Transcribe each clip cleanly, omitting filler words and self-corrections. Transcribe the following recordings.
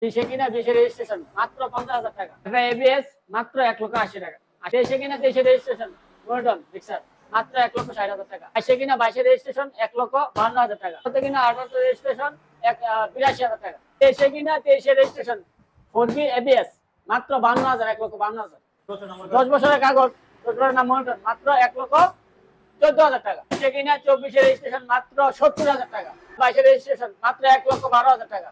দেশে কিনা দেশে রেজিস্ট্রেশন মাত্র 50,000 টাকা। এবিএস মাত্র 1,80,000 টাকা। আর দেশে কিনা দেশে রেজিস্ট্রেশন গোল্ডন রিক্সার মাত্র 1,60,000 টাকা। দেশে কিনা 22 রেজিস্ট্রেশন 1,52,000 টাকা। তাতে কিনা 18 রেজিস্ট্রেশন 82,000 টাকা। দেশে কিনা 23 রেজিস্ট্রেশন 4B এবিএস মাত্র 52,000 1,52,000। 10 বছরের কাগজ 10 বছরের নাম মাত্র 1,14,000 টাকা। দেশে কিনা 24 রেজিস্ট্রেশন মাত্র 70,000 টাকা। 22 রেজিস্ট্রেশন মাত্র 1,12,000 টাকা।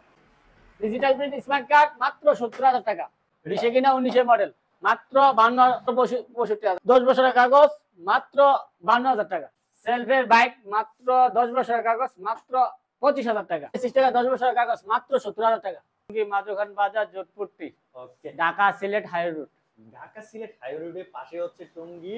ডিজিটাল প্রিন্ট স্মার্ট কার্ড মাত্র 70,000 টাকা। দেশে কিনা 19 মডেল মাত্র 65,000 10 বছরের কাগজ মাত্র 52,000 টাকা। সেলফের বাইক মাত্র 10 বছরের কাগজ মাত্র 25,000 টাকা। 25 টাকা 10 বছরের কাগজ মাত্র 70,000 টাকা। মাধুখান বাজার যোধপুরটি okay Dhaka Sylhet high road. Dhaka Sylhet high রোডের পাশে হচ্ছে টঙ্গী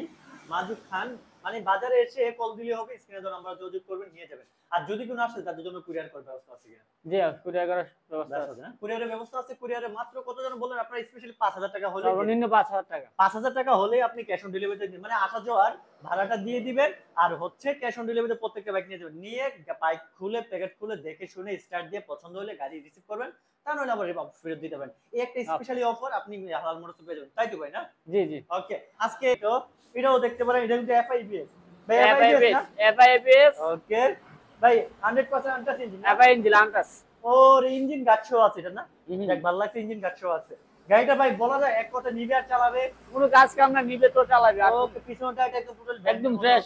মাধুখান মানে বাজারে এসে কল দিলে হবে, স্ক্রিনে তো নাম্বার যোগাযোগ করবেন নিয়ে যাবেন। আর যদি কোনো আসে তাদের জন্য কুরিয়ার করার ব্যবস্থা আছে কিনা? জি কুরিয়ার করার ব্যবস্থা আছে না কুরিয়ারের ব্যবস্থা আছে। কুরিয়ারে মাত্র কত জন বলেন আপনারা? স্পেশালি 5,000 টাকা হলে, সর্বনিম্ন 5,000 টাকা। 5,000 টাকা হলে আপনি ক্যাশ অন ডেলিভারিতে দিন, মানে আসা যাওয়ার ভাড়াটা দিয়ে দিবেন আর হচ্ছে ক্যাশ অন ডেলিভারিতে প্রত্যেকটা বাইক নিয়ে যাবেন। নিয়ে বাইক খুলে প্যাকেট খুলে দেখে শুনে স্টার্ট দিয়ে পছন্দ হলে গাড়ি রিসিভ করবেন, তা নইলে আবার ফেরত দিতে পারেন। এই একটা স্পেশালি অফার আপনি হালাল মোটরসে পেয়ে যাবেন, তাই তো ভাই না? জি জি ওকে আজকে তো এটাও দেখতে পারেন, এটা কিন্তু এফআইবিএস ভাই, এফআইবিএস ওকে ভাই 100% আনটাস ইঞ্জিন, এফআই ইঞ্জিন আনটাস। ওর ইঞ্জিন গাছও আছে এটা না? দেখ ভালো লাগছে, ইঞ্জিন গাছও আছে। গাড়িটা ভাই বলা যায় এক কথা নিবে আর চালাবে, কোনো কাজ কাম না, নিবে তো চালাবে। আর ওকে পিছনটা একদম টোটাল একদম ফ্রেশ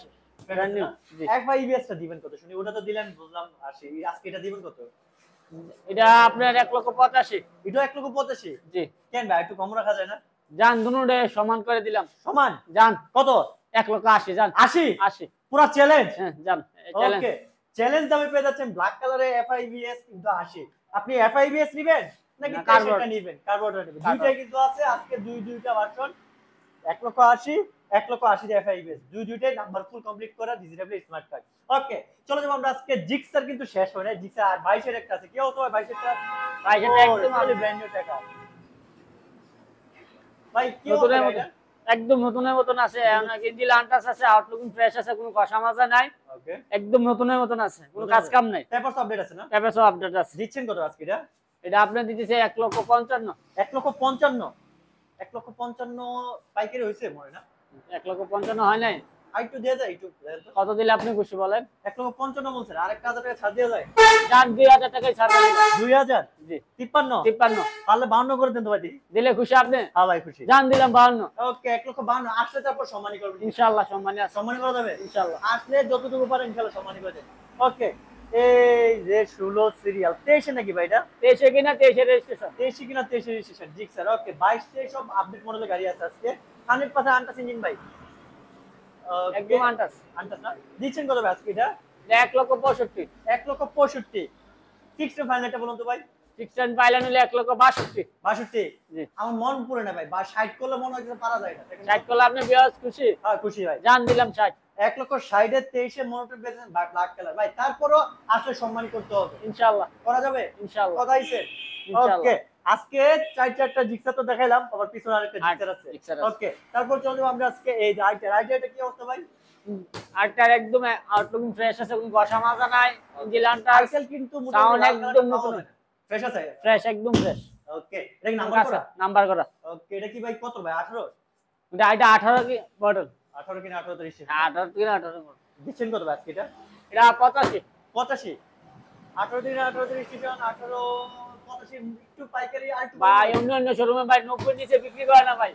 ব্র্যান্ড নিউ। এফআইবিএসটা দিবেন কত শুনি? ওটা তো দিলেন বুঝলাম 80, আজকে এটা দিবেন কত? এটা আপনার 1,85,000। এটা 1,85,000। জি কেন ভাই একটু কম রাখা যায় না? জান দুটোরে সমান করে দিলাম। সমান জান কত? 1,80,000 জান। 80 পুরো চ্যালেঞ্জ। হ্যাঁ জান চ্যালেঞ্জ। ওকে চ্যালেঞ্জ দামে পেয়ে যাচ্ছেন ব্ল্যাক কালারে এফআইবিএস কিন্তু 80। আপনি এফআইবিএস নেবেন নাকি কার্বোরেটর নেবেন? কার্বোরেটর নেবেন, দুইটাই কিন্তু আছে আজকে, দুইটা ভার্সন 1,80,000 1,80,000 এর এফআইবিএস দুইটাই নাম্বার ফুল কমপ্লিট করা ডিজিটাল স্মার্ট কার্ড। ওকে চলো যাবো আমরা আজকে জিক্সার কিন্তু শেষ হয় না, জিক্সার আর 22 এর একটা আছে। কি হতো ভাই 22 এরটা? 22 এর একদম ব্র্যান্ড নিউ টাকা ভাই, কি নতুনের হতো মতো একদম নতুনের মতন আছে। ইঞ্জিন আনটাস আছে, আউটলুক ফ্রেশ আছে, কোনো কষা মাজা নাই। ওকে একদম নতুনের মতন আছে, কোনো কাজ কাম নাই। পেপারস আপডেট আছে না? পেপারস আপডেট আছে। দিচ্ছেন কত আজকে এটা? এটা আপনার দিতেছে 1,55,000। 1,55,000 1,55,000 পাইকারি হইছে মনে না? 1,55,000 হয় নাই? আইটু দেয়া যায়, একটু কত দিলে আপনি খুশি বলেন? 1,55,000 বলছেন, আর 1,000 টাকা ছাড় দেওয়া যায়? জান 2,000 টাকায় ছাড় দিলাম। 2,000 জি 53 53 তাহলে 52 করে দেন তো ভাই। দিলে খুশি আপনি? হ্যাঁ ভাই খুশি। জান দিলাম 52। ওকে 1,52,000 আসলে তারপর সম্মানী করবেন ইনশাআল্লাহ। সম্মানী আছে, সম্মানী করা যাবে ইনশাআল্লাহ। আসলে যতটুকু পারেন ইনশাআল্লাহ সম্মানী করে দেন। ওকে এই যে 16 সিরিয়াল 23 নাকি ভাই? এটা 23 কিনা 23 রেজিস্ট্রেশন। 23 কিনা 23 রেজিস্ট্রেশন জিক্সার। ওকে 22 তে সব আপডেট মডেলের গাড়ি আছে আজকে। 100% আনটাস ইঞ্জিন ভাই, একদম আনটাস। আনটাস না? দিচ্ছেন কত ভাই আজকে এটা? 1,65,000। 1,65,000 ফিক্সড ফাইনালটা বলুন তো ভাই। ফিক্সড পাইলেন হলে 1,62,000। 62 জি আমার মন পুরে না ভাই, বা 60 করলে মনে হয় পারা যায় না। 60 করলে আপনি বিয়াস খুশি? হ্যাঁ খুশি ভাই। জান দিলাম 60। 1,60,000 এর 23 এ মনোটন পেয়েছেন ব্ল্যাক কালার ভাই, তারপরও আসলে সম্মান করতে হবে, ইনশাআল্লাহ করা যাবে ইনশাআল্লাহ। কথা হইছে? ওকে আজকে চারটা জিক্সা তো দেখাইলাম, আবার পিছনে আরেকটা জিক্সার আছে। ওকে তারপর চলে যাব আমরা আজকে এই রাইডারটা কি অবস্থা ভাই? আরটার একদম আউটলুক ফ্রেশ আছে, কোনো গসা মাজা নাই। ইঞ্জিন আনটাস আইসেল কিন্তু সাউন্ড একদম নতুন ফ্রেশ আছে, ফ্রেশ একদম ফ্রেশ। ওকে এটা কি নাম্বার করা? নাম্বার করা। ওকে এটা কি ভাই কত ভাই? 18 এটা 18 কি মডেল? 18 কিনা 18 30 18 কিনা 18 মডেল। দিচ্ছেন কত ভাই আজকে এটা? এটা 85 85 18 দিন 18 রেজিস্ট্রেশন 18 85 একটু পাইকারি আর একটু ভাই অন্য শোরুমে ভাই 90 নিচে বিক্রি করে না ভাই।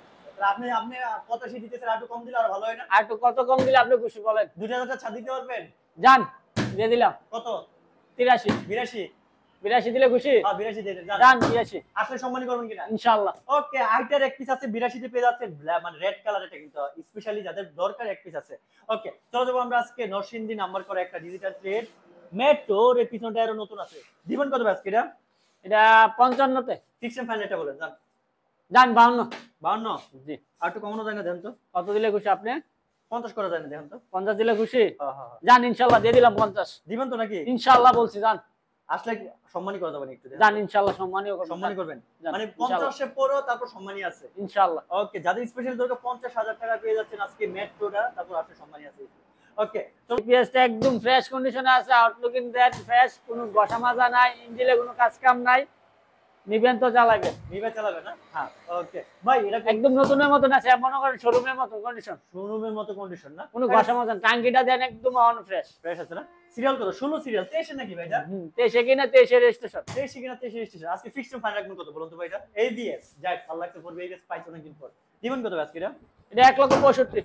আপনি 85 দিতেছেন, আর একটু কম দিলে আর ভালো হয় না? আর একটু কত কম দিলে আপনি খুশি বলেন? 2000 টাকা ছাড় দিতে পারবেন? জান দিয়ে দিলাম। কত? 83 82 দিলে খুশি? হ্যাঁ 82 দিয়ে দেন জান 82। আসলে সম্মানী করবেন কিনা? ইনশাআল্লাহ। ওকে আইটার এক পিস আছে 82 তে পেয়ে যাচ্ছেন, মানে রেড কালার, এটা কিন্তু স্পেশালি যাদের দরকার এক পিস আছে। ওকে চলো যাবো আমরা আজকে নরসিংদী নাম্বার করে একটা ডিজিটাল ট্রেড মেট্রোর এর পিছনটা আরো নতুন আছে। দিবেন কত ভাই আজকে এটা? এটা 55 তে। ফিক্সড ফাইনালটা বলেন জান। জান 52। 52 জি আর একটু কমানো যায় না দেন তো? কত দিলে খুশি আপনি? 50 করা যায় না দেখেন তো? 50 দিলে খুশি? হ্যাঁ হ্যাঁ জান ইনশাআল্লাহ দিয়ে দিলাম 50। দিবেন তো নাকি? ইনশাআল্লাহ বলছি জান। আসলে সম্মানী করে দেবেন একটু জান ইনশাআল্লাহ সম্মানীয় করবেন। সম্মানী করবেন জান, মানে ইনশাআল্লাহ। 50 এর পরেও তারপর সম্মানী আছে ইনশাআল্লাহ। ওকে যাদের স্পেশাল দরকার 50,000 টাকা পেয়ে যাচ্ছেন আজকে মেট্রোটা, তারপর আসলে সম্মানী আছে। ওকে তো পিএসটা একদম ফ্রেশ কন্ডিশনে আছে, আউটলুক ইন দ্যাট ফ্রেশ, কোনো গসা মাজা নাই, ইঞ্জিনে কোনো কাজ কাম নাই। নিবেন তো চালাবেন। নিবে চালাবে না? হ্যাঁ ওকে ভাই এটা একদম নতুনের মতন আছে, মনে করেন শোরুমের মতো কন্ডিশন, শোরুমের মতো কন্ডিশন না? কোনো ঘষা মজা না। টাঙ্কিটা দেন একদম অন ফ্রেশ। ফ্রেশ আছে না? সিরিয়াল কত? 16 সিরিয়াল 23 নাকি ভাই এটা? 23 কিনা 23 রেজিস্ট্রেশন। 23 কিনা 23 রেজিস্ট্রেশন। আজকে ফিক্সড ফাইন রাখবেন কত বলুন তো ভাই এটা? ABS যাক ভালো লাগছে, পড়বে ABS পাইছো অনেকদিন পর। দিবেন কত আজকে এটা? এটা 1,65,000।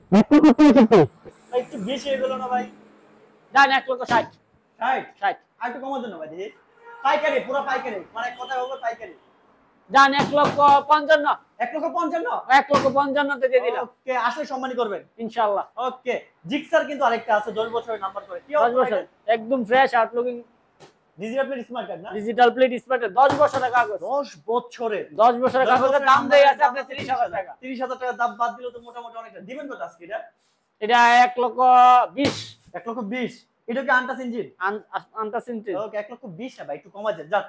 ভাই একটু বেশি হয়ে গেল না ভাই? জান 1,60,000। 60 আর একটু কমার জন্য ভাই দেখি। পাইকারি পুরো পাইকারি মানে কথা বলবো পাইকারি। জান 1,55,000। 1,55,000 1,55,000 তে দিয়ে দিলাম। ওকে আসলে সম্মানী করবেন ইনশাআল্লাহ। ওকে জিক্সার কিন্তু আরেকটা আছে 10 বছরের নাম্বার করে কি 10 বছর একদম fresh আউটলুকিং digital plate smart card না ডিজিটাল প্লেট স্মার্ট 10 বছরের কাগজ। 10 বছরের 10 বছরের কাগজের দাম দেই আছে আপনার 30,000 টাকা। 30,000 টাকা দাম বাদ দিলে তো মোটামুটি অনেকটা দিবেন কত আজকে এটা? এটা 1,20,000। 1,20,000 এটা কি আনটাস ইঞ্জিন? আনটাস ইঞ্জিন। ওকে 1,20,000 না ভাই একটু কমা যান যান।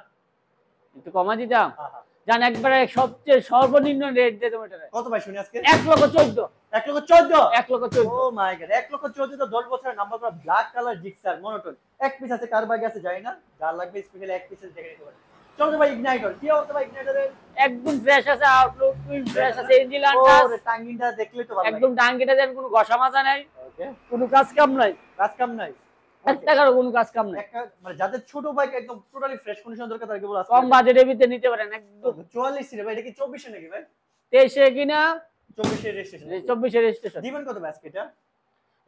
একটু কমা দিতাম। হ্যাঁ হ্যাঁ জান একবারে সবচেয়ে সর্বনিম্ন রেট দিয়ে দেবো এটা। কত ভাই শুনি আজকে? 1,14,000। 1,14,000 1,14,000। ও মাই গড 1,14,000 তো 10 বছরের নাম্বার করা ব্ল্যাক কালার জিক্সার মনোটোন এক পিস আছে কার বাগে আছে জানি না যার লাগবে স্পেশালি এক পিসের দেখে নিতে পারেন। চলো তো ভাই ইগনাইটর কি অবস্থা ভাই ইগনাইটরের? একদম ফ্রেশ আছে আউটলুক ফ্রেশ আছে ইঞ্জিন আনটাস। ওরে টাঙ্গিনটা দেখলে তো ভালো একদম টাঙ্কিটা দেন কোনো ঘষা মাজা নাই, ওকে কোনো কাজ কাম নাই, কাজ কাম নাই 1 টাকারও কোনো কাজ কাম নাই। একটা মানে যাদের ছোট বাইক একদম টোটালি ফ্রেশ কন্ডিশন দরকার তাদেরকে বলা কম বাজেটের ভিতরে নিতে পারেন একদম। 44 সিরিয়াল ভাই এটা কি 24 নাকি ভাই? 23 কিনা 24 এর রেজিস্ট্রেশন 24 রেজিস্ট্রেশন। দিবেন কত ভাই আজকে এটা?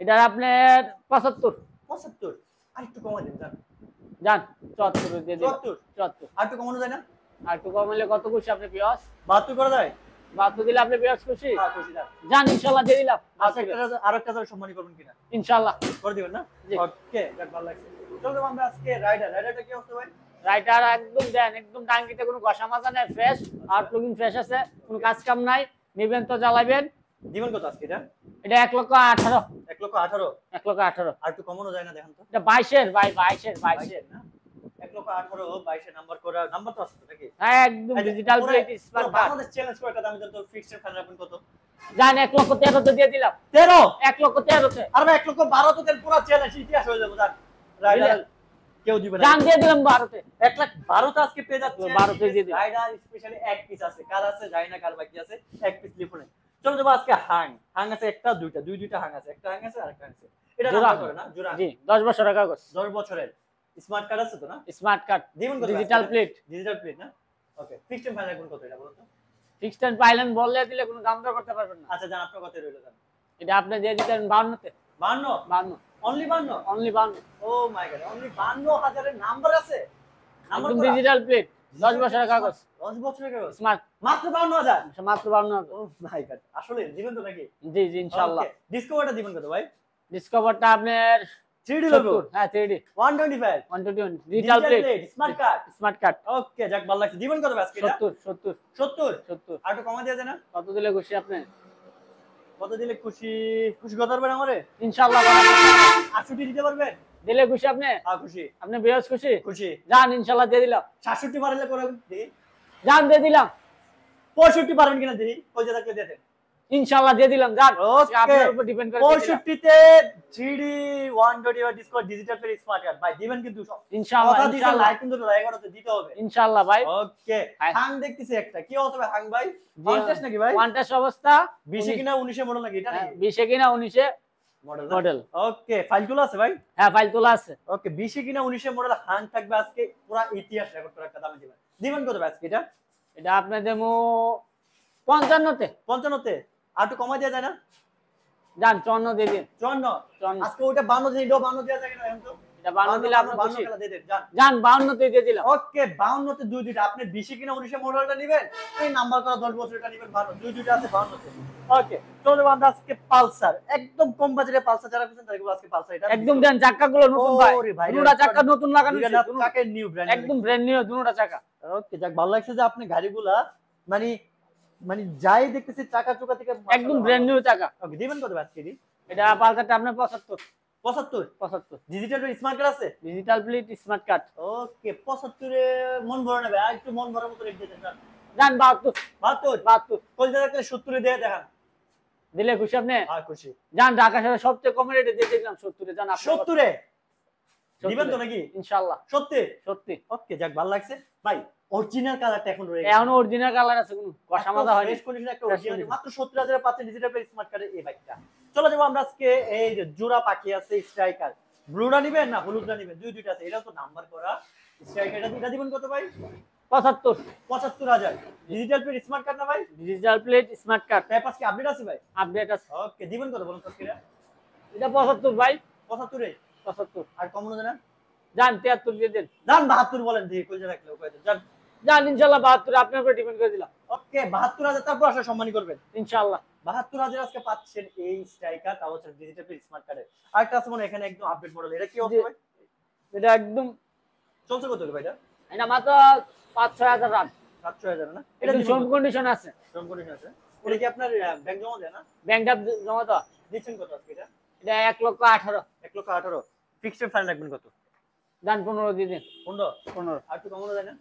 এটা আপনার 75। 75 আর একটু কমা দিন জান জান 74 দিয়ে দিন। 74 74 আর একটু কমানো যায় না? আর একটু কম হলে কত খুশি আপনি পিয়াস? 72 করা যায়? 72 দিলে আপনি পিয়াস খুশি? হ্যাঁ খুশি জান জান ইনশাআল্লাহ দিয়ে দিলাম। আচ্ছা আরেকটা সম্মানী করবেন কিনা? ইনশাআল্লাহ করে দিবেন না? জি। ওকে যাক ভালো লাগছে। চলো আমরা আজকে রাইডারটা কি অবস্থা ভাই? রাইটার একদম দেন একদম টাঙ্কিতে কোনো ঘষা মাজা নাই, ফ্রেশ আউটলুকিং ফ্রেশ আছে, কোনো কাজ কাম নাই, নিবেন তো চালাবেন। দিবেন কত আজকে এটা? এটা 1,18,000। 1,18,000 1,18,000। আর একটু কমানো যায় না দেখেন তো? এটা 22 ভাই 22 না 1,18,000 22 নাম্বার করা নাম্বার তো আছে তো নাকি? হ্যাঁ একদম digital plate smart card. Bangladesh challenge করে একটা দামি যন্ত্র ফিক্সড ফাইন রাখবেন কত? জান 1,13,000 তে দিয়ে দিলাম। 13 1,13,000 তে। আর ভাই 1,12,000 তো তেল পুরো চ্যালেঞ্জ ইতিহাস হয়ে যাবে জান রাইডার কেউ দিবে না জান দিয়ে দিলাম 12 তে। 1,12,000 তো আজকে পেয়ে যাচ্ছে 12 তে দিয়ে দিন। রাইডার স্পেশালি এক পিস আছে কার আছে জানি না কার বাকি আছে এক পিস লিফনে চলো যাবো আজকে হাং আছে একটা দুইটা হাং আছে একটা হাং আছে আর একটা হাং আছে এটা জোড়া নাম্বার করে না জোড়া জি 10 বছরের কাগজ 10 বছরের স্মার্ট কার্ড আছে তো না স্মার্ট কার্ড দিবেন কত ডিজিটাল প্লেট না ওকে ফিক্সড ফাইন রাখবেন কত এটা বলুন তো ফিক্সড টাইম পাইলেন বললে দিলে কোনো দাম দর করতে পারবেন না। আচ্ছা জান আপনার কত রইলো জান এটা আপনি দিয়ে দিতেন 52 তে। 52 52 অনলি 52 অনলি 52 ও মাই গড অনলি 52,000 এর নাম্বার আছে নাম্বার একদম ডিজিটাল প্লেট 10 বছরের কাগজ 10 বছরের কাগজ স্মার্ট মাত্র 52,000 মাত্র 52 ও মাই গড আসলে দিবেন তো নাকি জি জি ইনশাআল্লাহ। ডিসকভারটা দিবেন কত ভাই ডিসকভারটা আপনার 3D লোগো 70 হ্যাঁ 3D 125 121 digital plate smart card smart card okay যাক ভালো লাগছে দিবেন কত আজকে এটা 70 70 আর একটু কমা দেয়া যায় না কত দিলে খুশি আপনি? কত দিলে খুশি খুশি কত পারবেন আমারে ইনশাআল্লাহ 68 দিতে পারবেন দিলে খুশি আপনি? হ্যাঁ খুশি আপনি বেশ খুশি? খুশি জান ইনশাআল্লাহ দিয়ে দিলাম। 67 পারলে করে দেখি জান দিয়ে দিলাম 65 পারবেন কিনা দেখি কই যে থাকলে দিয়ে দেন ইনশাআল্লাহ দিয়ে দিলাম জান। ওকে আপনার উপর ডিপেন্ড করে দিয়ে দিলাম। 65 তে 3D 125 discover digital plate smart card ভাই দিবেন কিন্তু সব ইনশাআল্লাহ কথা দিছেন ইনশাআল্লাহ লাইক কিন্তু 11 তে দিতে হবে ইনশাআল্লাহ ভাই। ওকে হ্যাঁ। হাং দেখতেছি একটা কি অবস্থা ভাই হাং ভাই কন্টেস্ট নাকি ভাই ওয়ান্টাস অবস্থা 20 কিনা 19 এ মডেল নাকি এটা নাকি 20 কিনা 19 এ মডেল মডেল। ওকে ফাইল তোলা আছে ভাই হ্যাঁ ফাইল তোলা আছে। ওকে 20 কিনা 19 এর মডেল হাং থাকবে আজকে পুরো ইতিহাস রেকর্ড করে একটা দামে দিবেন দিবেন কত ভাই আজকে এটা এটা আপনি দেমো 55 তে 55 তে আর একটু কমাই দেওয়া যায় না জান 54 দিয়ে দিন 54 54 আজকে ওটা 52 দিন এটাও 52 দেওয়া যায় কিনা এখন তো এটা 52 দিলে আপনি 52 খুশি? খেলা দিয়ে দেন যান জান 52 তে দিয়ে দিলাম। ওকে 52 তে দুইটা আপনি 20 কিনা 19 এর মডেলটা নেবেন এই নাম্বার করা 10 বছরটা নেবেন 52 দুইটা আছে 52 তে ওকে চলো আমরা আজকে পালসার একদম কম বাজেটে পালসার যারা খুঁজছেন তাদেরকে আজকে পালসার এটা একদম দেন চাকাগুলো নতুন ভাই ওরে ভাই, দুটোটা চাকা নতুন লাগানো দুইটা ছিল চাকা নিউ ব্র্যান্ড একদম ব্র্যান্ড নিউ দুটোটা চাকা। ওকে যাক ভালো লাগছে যে আপনি গাড়িগুলা মানে মানে যাই দেখতেছি চাকা চোকা থেকে একদম ব্র্যান্ড নিউ চাকা। ওকে দিবেন কত আজকে দি এটা পালসারটা আপনার 75 75 ডিজিটাল স্মার্ট কার্ড আছে ডিজিটাল প্লেট স্মার্ট কার্ড। ওকে 75 এ মন ভরে নেবে আর একটু মন ভরার মতো রেট দিতেন না জান 72 72 কলজা রাখলে 70 এ দিয়ে দেখান দিলে খুশি আপনি? আর খুশি জান ঢাকা শহরে সবচেয়ে কম রেটে দিয়ে দিলাম 70 এ জান আপনি 70 এ দিবেন তো নাকি ইনশাআল্লাহ সত্যি সত্যি। ওকে যাক ভালো লাগছে ভাই অরিজিনাল কালারটা এখন রয়ে গেছে। এখন অরিজিনাল কালার আছে, কোনো কষা মাজা হয়নি। ফ্রেশ কন্ডিশন একটা Fresh অরিজিনাল condition। মাত্র 70,000 এ পাচ্ছেন ডিজিটাল প্লে স্মার্ট কার্ডের এই বাইকটা। চলো যাবো আমরা আজকে এই যে জোড়া পাখি আছে স্ট্রাইকার, ব্লুটা নিবেন না হলুদটা নিবেন, দুইটা আছে, এটাও তো নাম্বার করা স্ট্রাইকারটা। দুইটা দিবেন কত ভাই? 75 75,000। ডিজিটাল প্লে স্মার্ট কার্ড না ভাই? Digital plate smart card papers কি আপডেট আছে ভাই? আপডেট আছে। ওকে, দিবেন কত বলুন তো আজকে? এটা 75 ভাই, 75 এ 75। আর কম না জানেন? যান 73 দিয়ে দেন। জান 72 বলেন দিয়ে কই যে রাখলে কই দেন জান। যান ইনশাআল্লাহ 72 আপনার উপর ডিপেন্ড করে দিলাম। ওকে 72,000 তারপর আসলে সম্মানী করবেন ইনশাআল্লাহ 72,000 আজকে পাচ্ছেন এই স্ট্রাইকার, তাও হচ্ছে ডিজিটাল প্লে স্মার্ট কার্ডে। আরেকটা আছে মনে হয় এখানে একদম আপডেট মডেল, এটা কি হবে ভাই? এটা একদম চলছে কত ভাই এটা? এটা মাত্র 5-6 হাজার রান, 7,000 না? এটা শোরুম কন্ডিশন আছে। শোরুম কন্ডিশন আছে। এটা কি আপনার ব্যাংক জমা দেয় না? ব্যাংকটা জমা তো দিচ্ছেন কত আজকে এটা? এটা 1,18,000। 1,18,000। ফিক্সড ফাইন রাখবেন কত? যান 15 দিয়ে দেন। 15 আর একটু কমানো যায় না?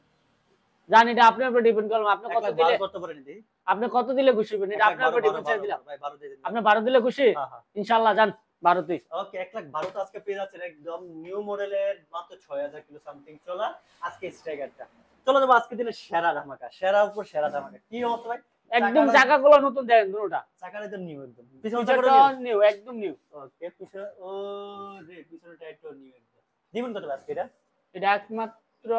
জান এটা আপনার উপর ডিপেন্ড করলাম, আপনি কত দিলে, 1,12 করতে পারেন দিই। আপনি কত দিলে খুশি হবেন, এটা আপনার উপর ডিপেন্ড করে দিলাম। ভাই 12 দিয়ে দিন। আপনি 12 দিলে খুশি হ্যাঁ হ্যাঁ। ইনশাআল্লাহ। যান 12 তে। ওকে 1,12,000 তো আজকে পেয়ে যাচ্ছেন একদম নিউ মডেলের মাত্র 6,000 কিলো সামথিং চলা আজকে স্ট্রাইকারটা। চলো যাবো আজকে দিনের সেরা ধামাকা, সেরা উপর সেরা ধামাকা। কি অবস্থা ভাই? একদম চাকাগুলো নতুন দেখেন দুটোটা, চাকাটা তো নিউ একদম। পিছনে চাকাটা চাকাটা নিউ, একদম নিউ। ওকে পিছনে ও রে পিছনে টায়ারটা নিউ একদম। দিবেন কত আজকে এটা? এটা একমাত্র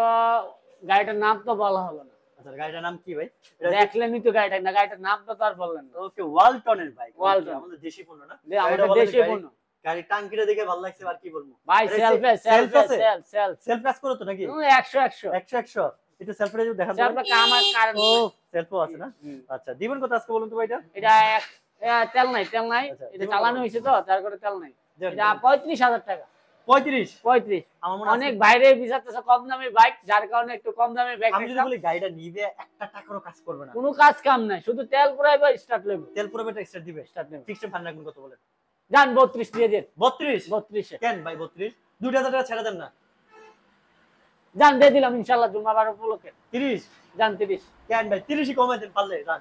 গাড়িটার নাম তো বলা হলো না। আচ্ছা গাড়িটার নাম কি ভাই? দেখলেনই তো গাড়িটা, না গাড়িটার নামটা তো আর বললেন না। ওকে ওয়ালটনের বাইক। ওয়ালটন। আমাদের দেশি পণ্য না? আমাদের দেশীয় পণ্য। গাড়ি টাঙ্কিটা দেখে ভালো লাগছে আর কি বলবো। ভাই সেলফে সেলফ সেলফ কাজ করো তো নাকি? 100 100 একটু সেলফটা যদি দেখা সেলফ যায়। কামার কারণ সেলফও আছে না? আচ্ছা দিবেন কত আজকে বলুন তো ভাইটা? এটা তেল নাই, আচ্ছা, এটা চালানো হয়েছে তো তার করে তেল নাই। দেন, এটা দেন। 35,000 টাকা। 35 আমার মনে অনেক আছে বাইরে বিচারতেছে কম দামি বাইক, যার কারণে একটু কম দামি বাইক। আমি যদি বলি গাড়িটা নিবে একটা টাকারও কাজ করবে না। কোনো কাজ কাম নাই, শুধু তেল পুরাইবে স্টার্ট লেবে। তেল পুরো বেটা এক্সট্রা দিবে। স্টার্ট লেবে। ফিক্সড ফান্ড রাখবেন কত বলেন? যান 32 দিয়ে দেন। 32 32 এ কেন ভাই 32? 2,000 টাকা ছেড়ে দেন না। যান দিয়ে দিলাম ইনশাআল্লাহ জুমাবার উপলক্ষে। 30 যান 30। কেন ভাই 30ই কমাই দেন পারলে যান।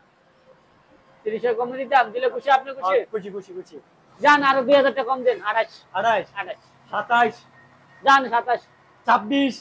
30 এর কম দিতাম, দিলে খুশি আপনি খুশি। খুশি খুশি খুশি। যান আরো 2000 টাকা কম দেন। 28 28 27 যান 27 26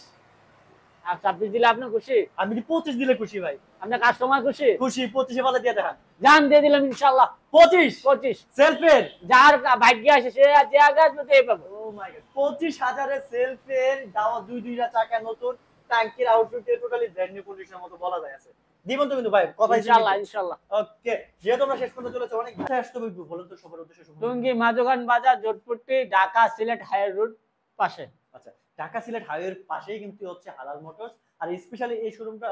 আর 26 দিলে আপনি খুশি, আমি কি 25 দিলে খুশি ভাই? আপনার কাস্টমার খুশি। খুশি 25 এ পালে দিয়ে দেখান। যান দিয়ে দিলাম ইনশাআল্লাহ 25 সেলফের। যার ভাগ্যে আসে সে যে আগে আসবে তো এই পাবে। ও মাই গড 25,000 এর সেলফের দাও দুইটা চাকা নতুন টাঙ্কির আউটলুক টোটালি ব্র্যান্ড নিউ কন্ডিশনের মতো বলা যায় আছে। দিবেন তো কিন্তু ভাই কথা ইনশাআল্লাহ। ওকে যেহেতু আমরা শেষ পর্যন্ত চলেছে অনেক ভাষা আসতে হবে বলুন তো সবার উদ্দেশ্যে শুনুন। টুঙ্গি মাঝগান বাজার জোটপট্টি ঢাকা সিলেট হাই রোড পাশে। আচ্ছা ঢাকা সিলেট হাইওয়ের পাশেই কিন্তু হচ্ছে হালাল মোটরস। আর স্পেশালি এই শোরুমটা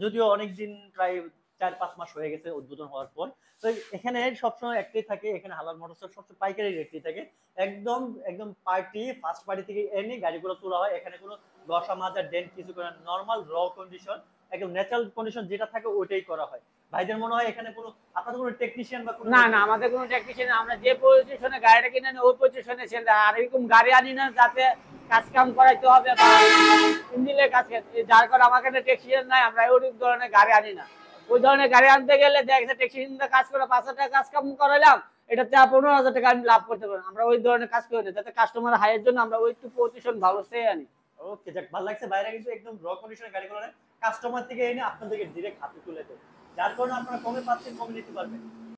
যদিও অনেকদিন প্রায় 4-5 মাস হয়ে গেছে উদ্বোধন হওয়ার পর, তো এখানে সবসময় একটাই থাকে, এখানে হালাল মোটরসের সবচেয়ে পাইকারি রেটই থাকে। একদম একদম পার্টি ফার্স্ট পার্টি থেকে এনে গাড়িগুলো তোলা হয়। এখানে কোনো ঘষা মাজা ডেন্ট কিছু করে নরমাল র কন্ডিশন একদম ন্যাচারাল কন্ডিশন যেটা থাকে ওইটাই করা হয়। ভাইদের মনে হয় এখানে কোনো আপনাদের কোনো টেকনিশিয়ান বা কোনো না না আমাদের কোনো টেকনিশিয়ান, আমরা যে পজিশনে গাড়িটা কিনে আনি ওই পজিশনে সেল। আর এরকম গাড়ি আনি না যাতে কাজ কাম করাইতে হবে বা ইঞ্জিনের কাজ, যার কারণে আমার কাছে টেকনিশিয়ান নাই, আমরা ওই ধরনের গাড়ি আনি না। ওই ধরনের গাড়ি আনতে গেলে দেখছে টেকনিশিয়ান কাজ করে 5,000 টাকা কাজ কাম করাইলাম, এটাতে 15,000 টাকা আমি লাভ করতে পারবো। আমরা ওই ধরনের কাজ করি না, যাতে কাস্টমার হাইয়ের জন্য আমরা ওই পজিশন ভালো সে আনি। ওকে যাক ভালো লাগছে। বাইরে কিন্তু একদম র কন্ডিশনের গাড়িগুলো কাস্টমার থেকে এনে আপনাদেরকে ডাইরেক্ট হাতে তুলে দেয়, যার কারণে আপনারা কমে পাচ্ছেন, কমে নিতে পারবেন।